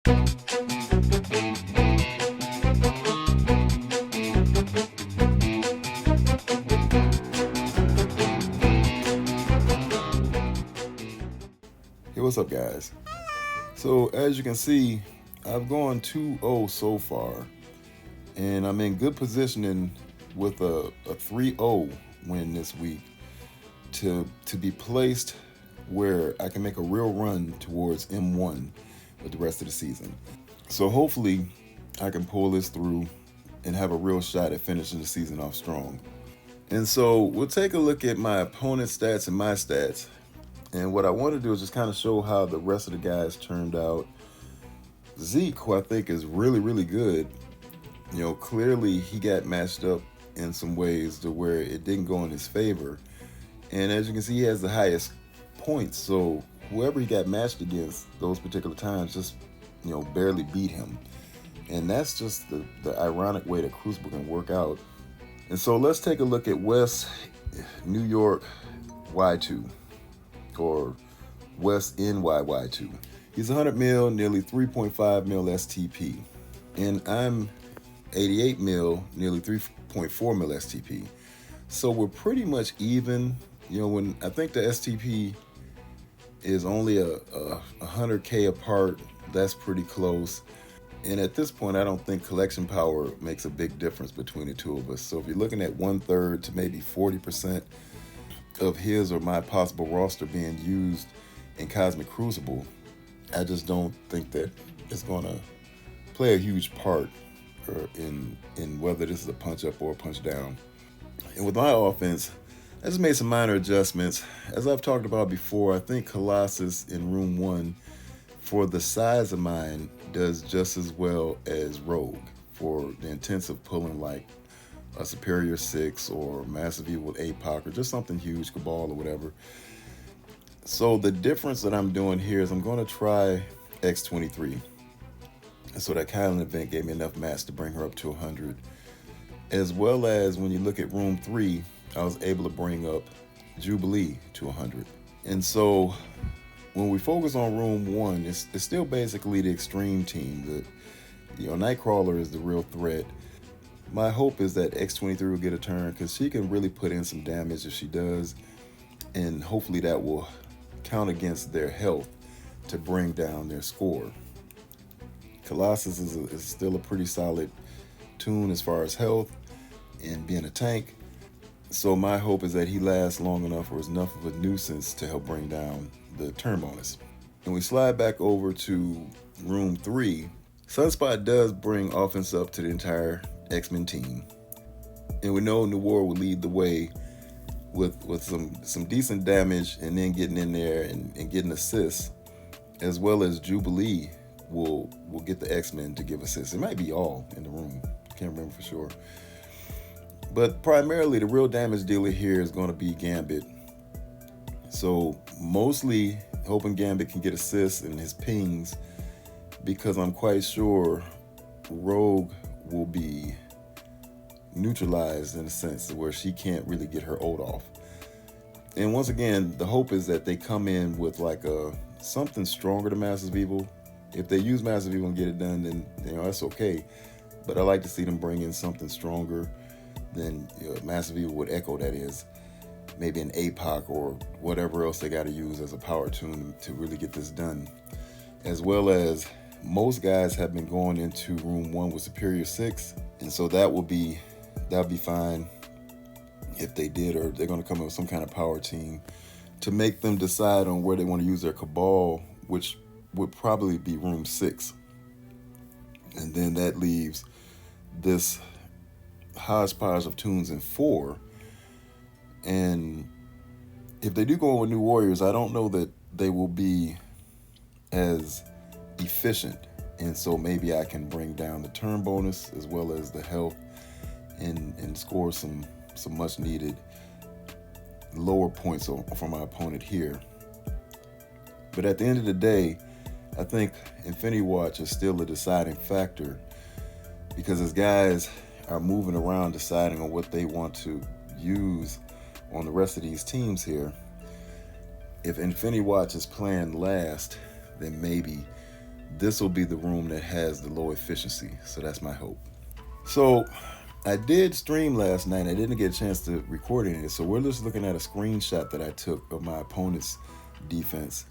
Hey, what's up, guys? So, as you can see, I've gone 2-0 so far, and I'm in good positioning with a 3-0 win this week to be placed where I can make a real run towards M1 with the rest of the season. So, hopefully, I can pull this through and have a real shot at finishing the season off strong. And so, we'll take a look at my opponent's stats and my stats. And what I want to do is just kind of show how the rest of the guys turned out. Zeke, who I think is really, really good, clearly he got matched up in some ways to where it didn't go in his favor. And as you can see, he has the highest points. So whoever he got matched against those particular times just, barely beat him. And that's just the ironic way that Crucible can work out. And so let's take a look at WestNYY Y2. Or WestNYY2. He's 100 mil, nearly 3.5 mil STP. And I'm 88 mil, nearly 3.4 mil STP. So we're pretty much even. When I think the STP is only a 100K apart, that's pretty close. And at this point, I don't think collection power makes a big difference between the two of us. So if you're looking at 1/3 to maybe 40% of his or my possible roster being used in Cosmic Crucible, I just don't think that it's going to play a huge part in whether this is a punch up or a punch down. And with my offense, I just made some minor adjustments. As I've talked about before, I think Colossus in Room 1, for the size of mine, does just as well as Rogue for the intensive pulling, like a Superior 6 or Massive Evil with APOC or just something huge, Cabal or whatever. So the difference that I'm doing here is I'm going to try X23. And so that Kylan event gave me enough mass to bring her up to 100. As well as when you look at Room 3, I was able to bring up Jubilee to 100. And so when we focus on Room 1, it's still basically the extreme team. Nightcrawler is the real threat. My hope is that X23 will get a turn because she can really put in some damage if she does. And hopefully that will count against their health to bring down their score. Colossus is still a pretty solid tune as far as health and being a tank. So my hope is that he lasts long enough or is enough of a nuisance to help bring down the turn bonus. And we slide back over to Room 3. Sunspot does bring offense up to the entire X-Men team. And we know Noir will lead the way with some decent damage and then getting in there and getting assists, as well as Jubilee will get the X-Men to give assists. It might be all in the room. Can't remember for sure. But primarily the real damage dealer here is going to be Gambit. So mostly hoping Gambit can get assists and his pings, because I'm quite sure Rogue will be neutralized in a sense where she can't really get her ult off. And once again, the hope is that they come in with like something stronger than Massive Evil. If they use Massive Evil and get it done, then that's okay. But I like to see them bring in something stronger than Massive Evil with Echo, that is. Maybe an APOC or whatever else they got to use as a power tune to really get this done. As well as most guys have been going into Room 1 with Superior 6, and so that'll be fine if they did, or they're going to come up with some kind of power team to make them decide on where they want to use their Cabal, which would probably be Room 6. And then that leaves this hodgepodge of tunes in 4. And if they do go with New Warriors, I don't know that they will be as efficient. And so maybe I can bring down the turn bonus as well as the health and score some much needed lower points for my opponent here. But at the end of the day, I think Infinity Watch is still a deciding factor, because as guys are moving around deciding on what they want to use on the rest of these teams here, if Infinity Watch is playing last, then maybe this will be the room that has the low efficiency. So that's my hope. So I did stream last night. I didn't get a chance to record any of it. So we're just looking at a screenshot that I took of my opponent's defense.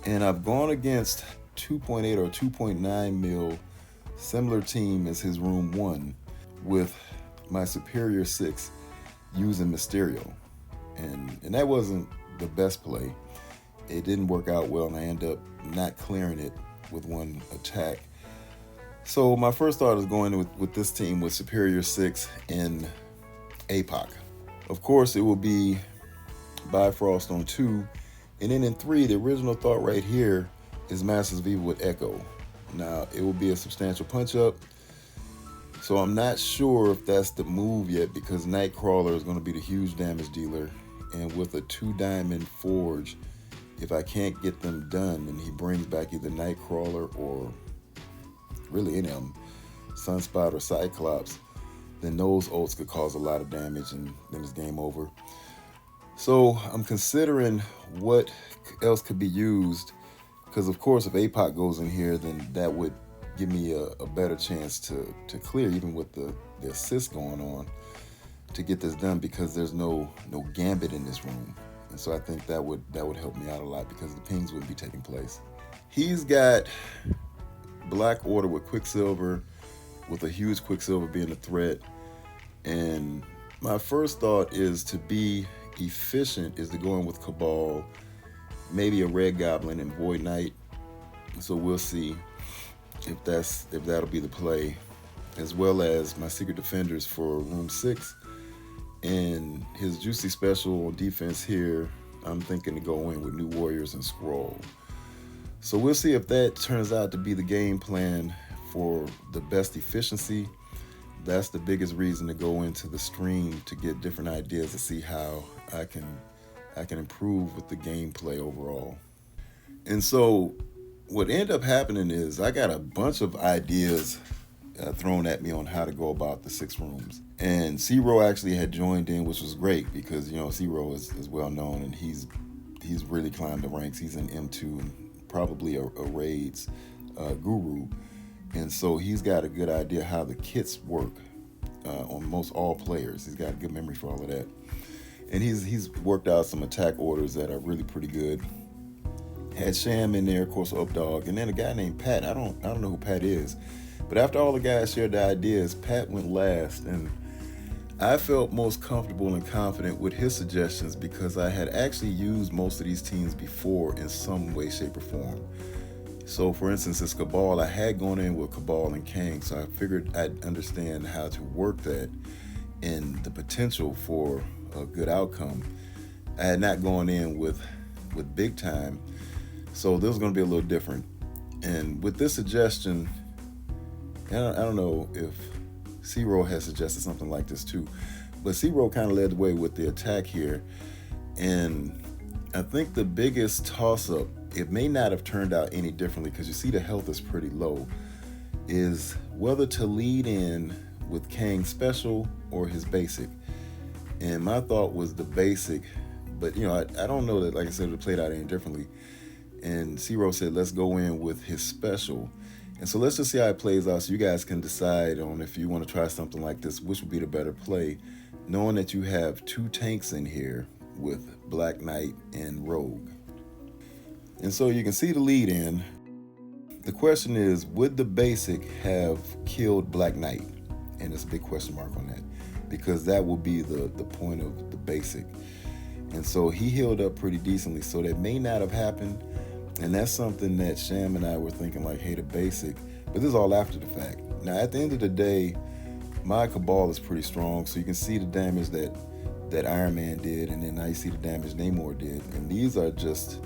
And I've gone against 2.8 or 2.9 mil, similar team as his room 1, with my superior 6 using Mysterio. And that wasn't the best play. It didn't work out well, and I ended up not clearing it with one attack. So my first thought is going with this team with superior 6 and APOC. Of course, it will be Bifrost on 2. And then in 3, the original thought right here is Masters Viva with Echo. Now, it will be a substantial punch-up. So I'm not sure if that's the move yet, because Nightcrawler is going to be the huge damage dealer. And with a 2-diamond Forge, if I can't get them done, and he brings back either Nightcrawler or really any of them, Sunspot or Cyclops, then those ults could cause a lot of damage, and then it's game over. So I'm considering what else could be used, because of course if APOC goes in here, then that would give me a better chance to clear, even with the assist going on, to get this done, because there's no Gambit in this room. And so I think that would help me out a lot, because the pings wouldn't be taking place. He's got Black Order with Quicksilver, with a huge Quicksilver being a threat. And my first thought is to be efficient is to go in with Cabal, maybe a Red Goblin and Void Knight. So we'll see if that'll be the play, as well as my Secret Defenders for room 6. And his juicy special on defense here, I'm thinking to go in with New Warriors and Scroll. So we'll see if that turns out to be the game plan for the best efficiency. That's the biggest reason to go into the stream, to get different ideas to see how I can improve with the gameplay overall. And so what ended up happening is I got a bunch of ideas thrown at me on how to go about the 6 rooms. And Zero actually had joined in, which was great, because Zero is well known, and he's really climbed the ranks. He's in M2 and probably a raids guru. And so he's got a good idea how the kits work on most all players. He's got a good memory for all of that. And he's worked out some attack orders that are really pretty good. Had Sham in there, of course, Updog, and then a guy named Pat. I don't know who Pat is. But after all the guys shared their ideas, Pat went last, and I felt most comfortable and confident with his suggestions, because I had actually used most of these teams before in some way, shape, or form. So for instance, this Cabal, I had gone in with Cabal and Kang, so I figured I'd understand how to work that and the potential for a good outcome. I had not gone in with Big Time, so this was going to be a little different. And with this suggestion, I don't know if Zero has suggested something like this too, but Zero kind of led the way with the attack here. And I think the biggest toss-up, it may not have turned out any differently, because you see the health is pretty low, is whether to lead in with Kang's special or his basic. And my thought was the basic, but I don't know that, like I said, it played out any differently. And Zero said, let's go in with his special. And so let's just see how it plays out, so you guys can decide on if you want to try something like this, which would be the better play, knowing that you have 2 tanks in here with Black Knight and Rogue. And so you can see the lead in. The question is, would the basic have killed Black Knight? And there's a big question mark on that, because that will be the point of the basic. And so he healed up pretty decently, so that may not have happened. And that's something that Sham and I were thinking, like, hey, the basic. But this is all after the fact. Now, at the end of the day, my Cabal is pretty strong, so you can see the damage that Iron Man did, and then now you see the damage Namor did. And these are just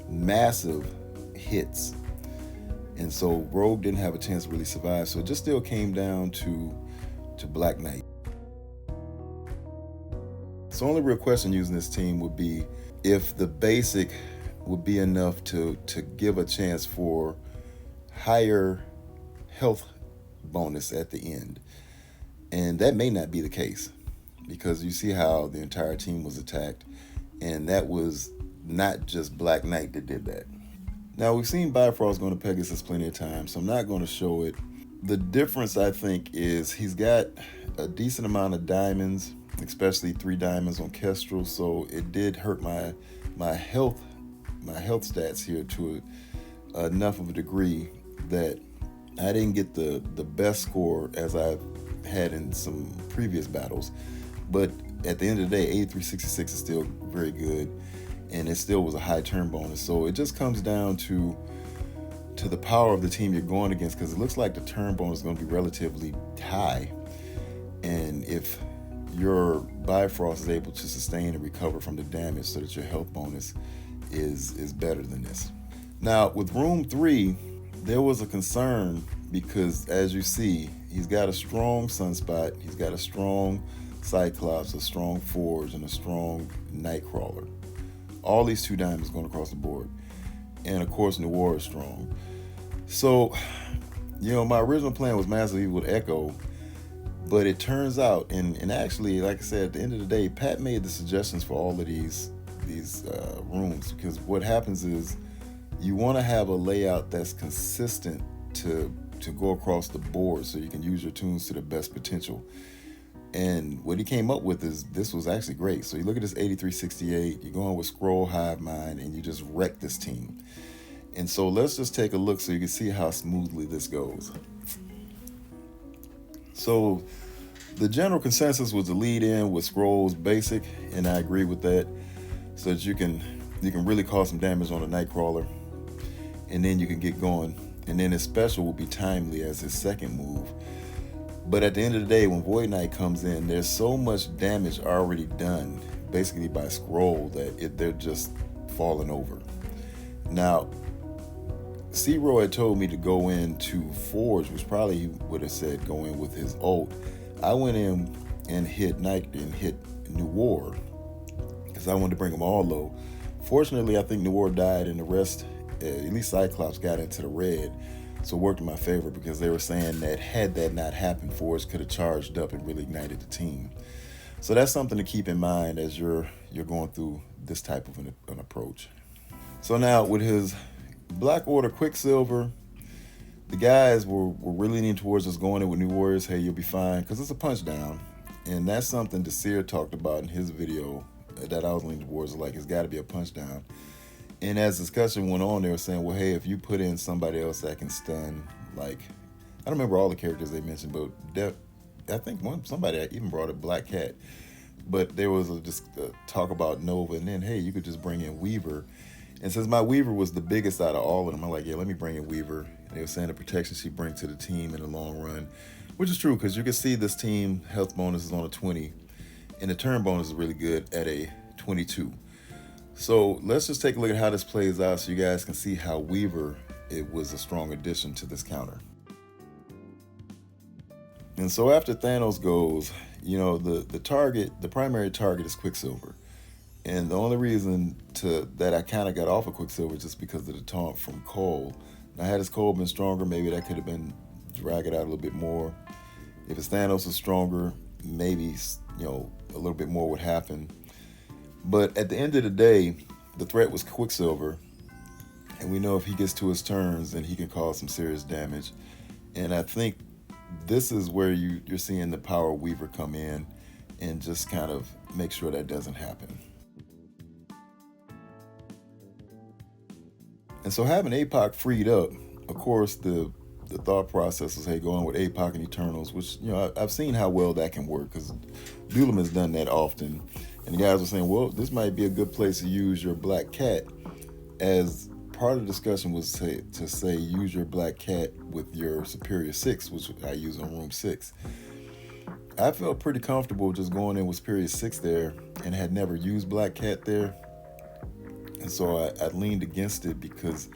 massive hits. And so Rogue didn't have a chance to really survive, so it just still came down to Black Knight. So only real question using this team would be if the basic would be enough to give a chance for higher health bonus at the end. And that may not be the case, because you see how the entire team was attacked, and that was not just Black Knight that did that. Now, we've seen Bifrost go to Pegasus plenty of times, so I'm not going to show it. The difference, I think, is he's got a decent amount of diamonds, especially 3 diamonds on Kestrel, so it did hurt my health stats here to enough of a degree that I didn't get the best score as I've had in some previous battles. But at the end of the day, 8366 is still very good, and it still was a high turn bonus. So it just comes down to the power of the team you're going against, because it looks like the turn bonus is going to be relatively high. And if your Bifrost is able to sustain and recover from the damage so that your health bonus is better than this. Now, with room 3, there was a concern because, as you see, he's got a strong Sunspot, he's got a strong Cyclops, a strong Forge, and a strong Nightcrawler. All these 2 diamonds going across the board. And of course, Noir is strong. So, my original plan was Massive Evil with Echo, but it turns out, and actually, like I said, at the end of the day, Pat made the suggestions for all of these rooms, because what happens is you want to have a layout that's consistent to go across the board so you can use your tunes to the best potential. And what he came up with is, this was actually great. So you look at this 8368, you're going with Scroll, Hive Mind, and you just wreck this team. And so let's just take a look so you can see how smoothly this goes. So the general consensus was to lead in with Scrolls Basic, and I agree with that, so that you can really cause some damage on a Nightcrawler, and then you can get going. And then his special will be Timely as his second move. But at the end of the day, when Void Knight comes in, there's so much damage already done, basically by Scroll, that they're just falling over. Now, C-Roy had told me to go into Forge, which probably he would have said go in with his ult. I went in and hit Noir, because I wanted to bring them all low. Fortunately, I think Noir died, and the rest, at least Cyclops, got into the red. So it worked in my favor, because they were saying that had that not happened, Forge could have charged up and really ignited the team. So that's something to keep in mind as you're going through this type of an approach. So now with his Black Order Quicksilver, the guys were really leaning towards us going in with New Warriors. Hey, you'll be fine, because it's a punch down. And that's something Desir talked about in his video that I was leaning towards, like, it's got to be a punch down. And as discussion went on, they were saying, well, hey, if you put in somebody else that can stun, like, I don't remember all the characters they mentioned, but I think somebody even brought a Black Cat. But there was just talk about Nova, and then, hey, you could just bring in Weaver. And since my Weaver was the biggest out of all of them, I'm like, yeah, let me bring in Weaver. And they were saying the protection she brings to the team in the long run, which is true, because you can see this team health bonus is on a 20, and the turn bonus is really good at a 22. So let's just take a look at how this plays out so you guys can see how Weaver, it was a strong addition to this counter. And so after Thanos goes, the primary target is Quicksilver. And the only reason that I kind of got off of Quicksilver is just because of the taunt from Cole. Now, had his Cole been stronger, maybe that could have been drag it out a little bit more. If his Thanos was stronger, maybe a little bit more would happen. But at the end of the day, the threat was Quicksilver, and we know if he gets to his turns, then he can cause some serious damage. And I think this is where you're seeing the power of Weaver come in and just kind of make sure that doesn't happen. And so having APOC freed up, of course, the thought process was, hey, going with APOC and Eternals, which, I've seen how well that can work, because Doolum has done that often. And the guys were saying, well, this might be a good place to use your Black Cat, as part of the discussion was to say use your Black Cat with your Superior 6, which I use on Room 6. I felt pretty comfortable just going in with Superior 6 there, and had never used Black Cat there. And so I leaned against it because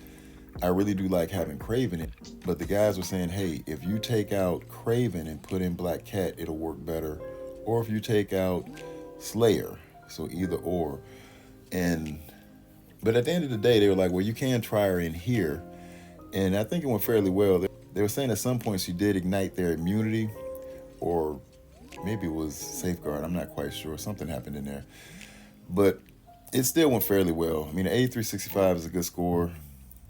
I really do like having Kraven in. But the guys were saying, hey, if you take out Kraven and put in Black Cat, it'll work better. Or if you take out Slayer, so either or. But at the end of the day, they were like, well, you can try her in here. And I think it went fairly well. They were saying at some point she did ignite their immunity, or maybe it was Safeguard. I'm not quite sure. Something happened in there. But it still went fairly well. I mean, an 8365 is a good score.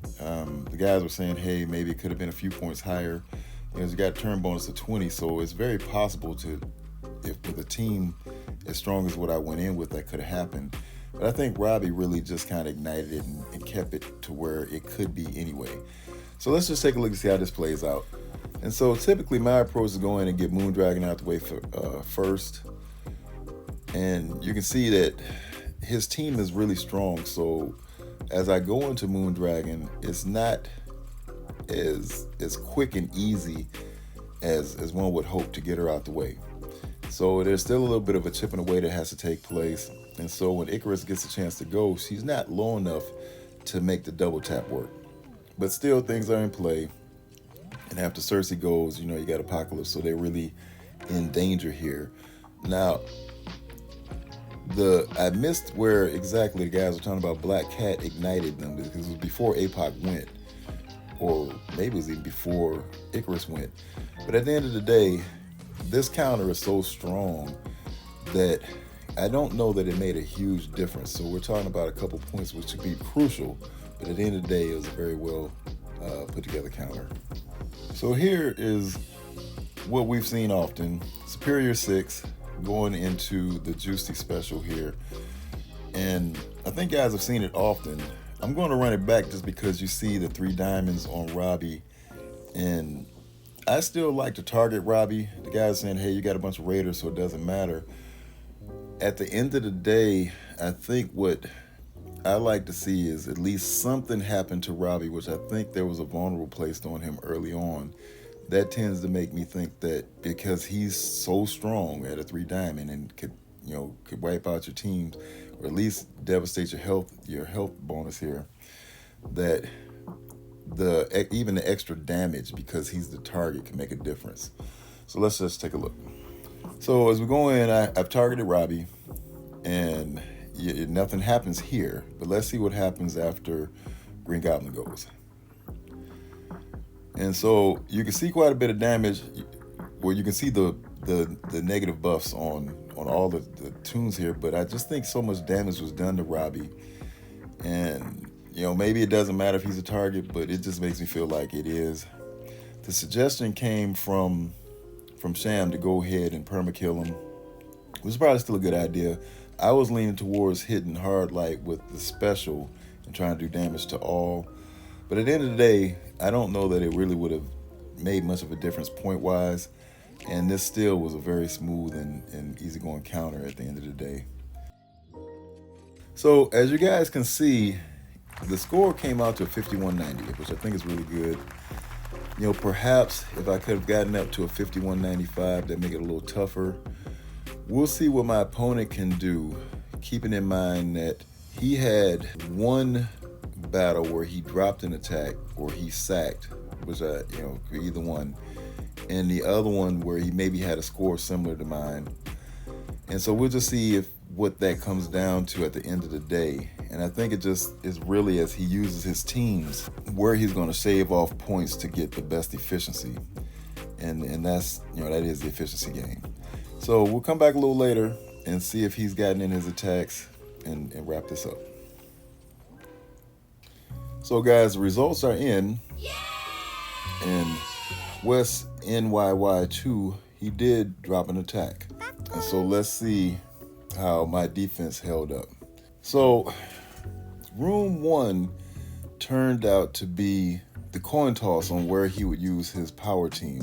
The guys were saying, hey, maybe it could have been a few points higher. He's got a turn bonus of 20, so it's very possible to, if with a team as strong as what I went in with, that could have happened. But I think Robbie really just kind of ignited it and kept it to where it could be anyway. So let's just take a look and see how this plays out. And so typically my approach is go in and get Moondragon out the way first. And you can see that his team is really strong. So as I go into Moondragon, it's not as quick and easy as one would hope to get her out the way. So there's still a little bit of a chipping away that has to take place. And so when Icarus gets a chance to go, she's not low enough to make the double tap work. But still, things are in play. And after Cersei goes, you got Apocalypse, so they're really in danger here. Now, I missed where exactly the guys were talking about Black Cat ignited them, because it was before APOC went. Or maybe it was even before Icarus went. But at the end of the day, this counter is so strong that I don't know that it made a huge difference. So we're talking about a couple points which would be crucial, but at the end of the day, it was a very well put together counter. So here is what we've seen often. Superior 6 going into the Juicy special here. And I think guys have seen it often. I'm going to run it back just because you see the 3 diamonds on Robbie. And I still like to target Robbie. The guy's saying, hey, you got a bunch of raiders, so it doesn't matter. At the end of the day, I think what I like to see is at least something happened to Robbie, which I think there was a vulnerable placed on him early on. That tends to make me think that because he's so strong at a 3 diamond and could wipe out your teams, or at least devastate your health bonus here, that even the extra damage because he's the target can make a difference. So let's just take a look. So as we go in, I've targeted Robbie, and nothing happens here. But let's see what happens after Green Goblin goes. And so you can see quite a bit of damage, where you can see the negative buffs on all the tunes here. But I just think so much damage was done to Robbie, and maybe it doesn't matter if he's a target, but it just makes me feel like it is. The suggestion came from Sham to go ahead and permakill him, which is probably still a good idea. I was leaning towards hitting hard light with the special and trying to do damage to all. But at the end of the day, I don't know that it really would have made much of a difference point-wise. And this still was a very smooth and easygoing counter at the end of the day. So as you guys can see, the score came out to a 51.90, which I think is really good. Perhaps if I could have gotten up to a 51.95, that'd make it a little tougher. We'll see what my opponent can do, keeping in mind that he had one battle where he dropped an attack or he sacked, which either one, and the other one where he maybe had a score similar to mine. And so we'll just see what that comes down to at the end of the day. And I think it just is really as he uses his teams where he's going to shave off points to get the best efficiency. And that's, that is the efficiency game. So we'll come back a little later and see if he's gotten in his attacks and wrap this up. So guys, the results are in. And WestNYY 2, he did drop an attack. And so let's see how my defense held up. So room 1 turned out to be the coin toss on where he would use his power team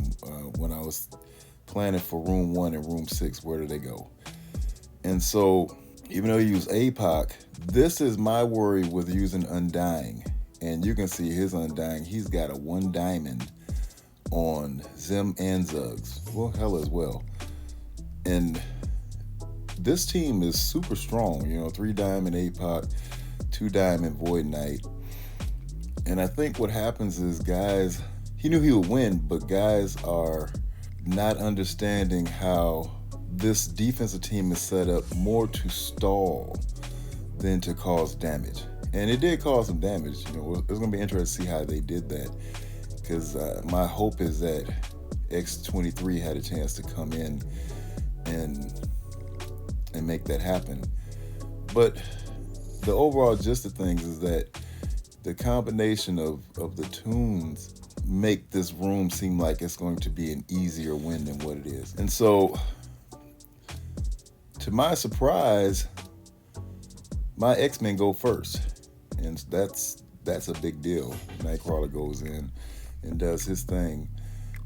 when I was planning for room 1 and room 6. Where did they go? And so even though he used APOC, this is my worry with using Undying. And you can see his Undying, he's got a 1 diamond on Zim and Zuggs. Well, Hella as well. And this team is super strong, 3 diamond APOC, 2 diamond Void Knight. And I think what happens is guys, he knew he would win, but guys are not understanding how this defensive team is set up more to stall than to cause damage. And it did cause some damage. It's going to be interesting to see how they did that, because my hope is that X23 had a chance to come in and make that happen. But the overall gist of things is that the combination of the tunes make this room seem like it's going to be an easier win than what it is. And so, to my surprise, my X-Men go first. And that's a big deal. Nightcrawler goes in and does his thing.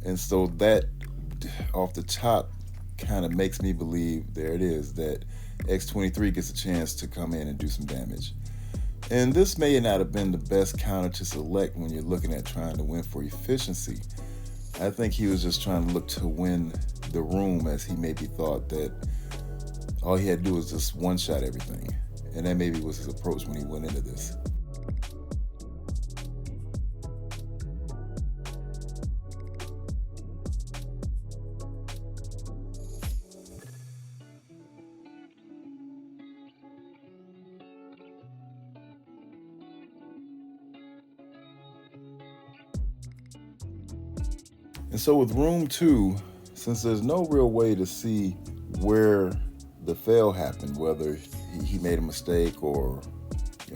And so that, off the top, kind of makes me believe, there it is, that X-23 gets a chance to come in and do some damage. And this may not have been the best counter to select when you're looking at trying to win for efficiency. I think he was just trying to look to win the room, as he maybe thought that all he had to do was just one-shot everything. And that maybe was his approach when he went into this. And so with room 2, since there's no real way to see where the fail happened, whether he made a mistake or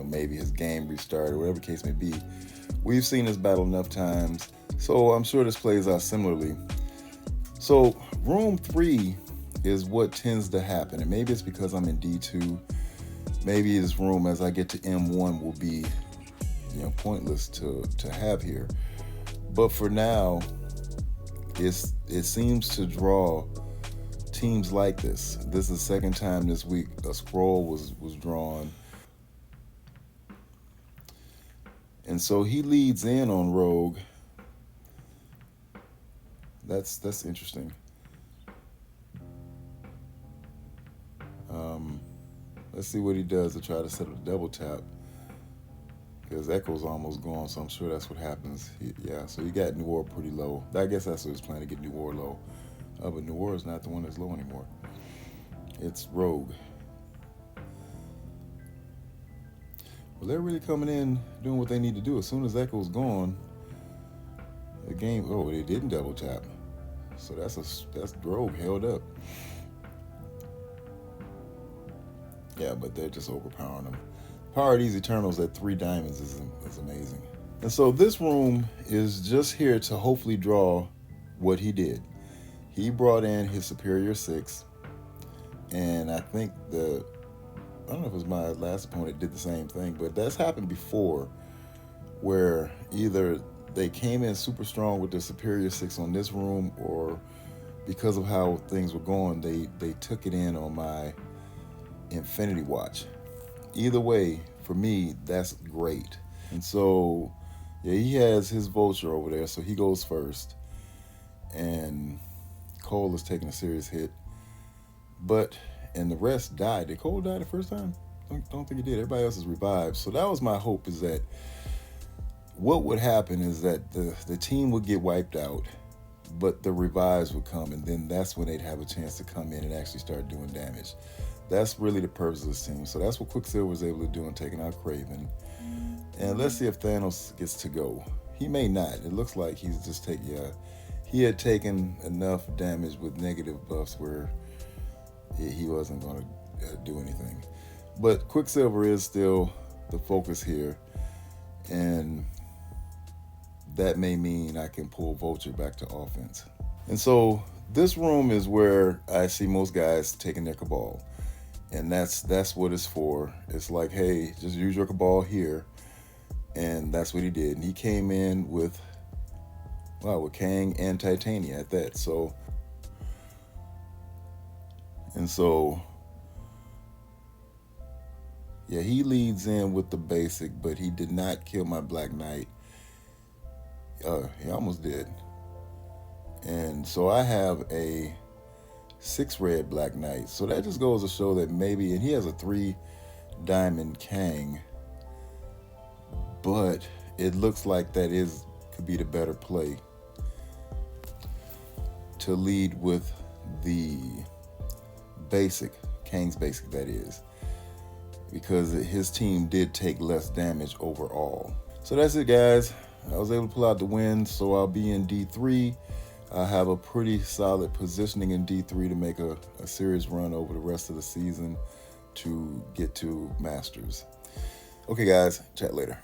maybe his game restarted, whatever the case may be, we've seen this battle enough times, so I'm sure this plays out similarly. So room 3 is what tends to happen, and maybe it's because I'm in D2. Maybe this room, as I get to M1, will be pointless to have here. But for now, it seems to draw teams like this. This is the second time this week a scroll was drawn. And so he leads in on Rogue. That's interesting. Let's see what he does to try to set up the double tap. Because Echo's almost gone, so I'm sure that's what happens. So you got Noir pretty low. I guess that's what he's planning, to get Noir low. But Noir is not the one that's low anymore. It's Rogue. Well, they're really coming in, doing what they need to do. As soon as Echo's gone, the game, they didn't double tap. So that's Rogue held up. Yeah, but they're just overpowering them. Power of these Eternals at 3 diamonds is amazing. And so this room is just here to hopefully draw what he did. He brought in his Superior 6, and I think I don't know if it was my last opponent did the same thing, but that's happened before, where either they came in super strong with their Superior 6 on this room, or because of how things were going, they took it in on my Infinity Watch. Either way, for me, that's great. And so, he has his Vulture over there, so he goes first. And Cole is taking a serious hit. And the rest died. Did Cole die the first time? Don't think he did. Everybody else is revived. So that was my hope, is that what would happen is that the team would get wiped out, but the revives would come, and then that's when they'd have a chance to come in and actually start doing damage. That's really the purpose of this team. So that's what Quicksilver was able to do in taking out Kraven. And let's see if Thanos gets to go. He may not. It looks like he's just he had taken enough damage with negative buffs where he wasn't going to do anything. But Quicksilver is still the focus here. And that may mean I can pull Vulture back to offense. And so this room is where I see most guys taking their Cabal. And that's what it's for. It's like, hey, just use your Cabal here. And that's what he did. And he came in with Kang and Titania at that. So he leads in with the basic, but he did not kill my Black Knight. He almost did. And so I have a 6 red Black Knight. So that just goes to show that maybe, and he has a 3 diamond Kang, but it looks like that could be the better play, to lead with the basic, Kang's basic, that is, because his team did take less damage overall. So that's it, guys. I was able to pull out the win, so I'll be in D3. I have a pretty solid positioning in D3 to make a serious run over the rest of the season to get to Masters. Okay, guys, chat later.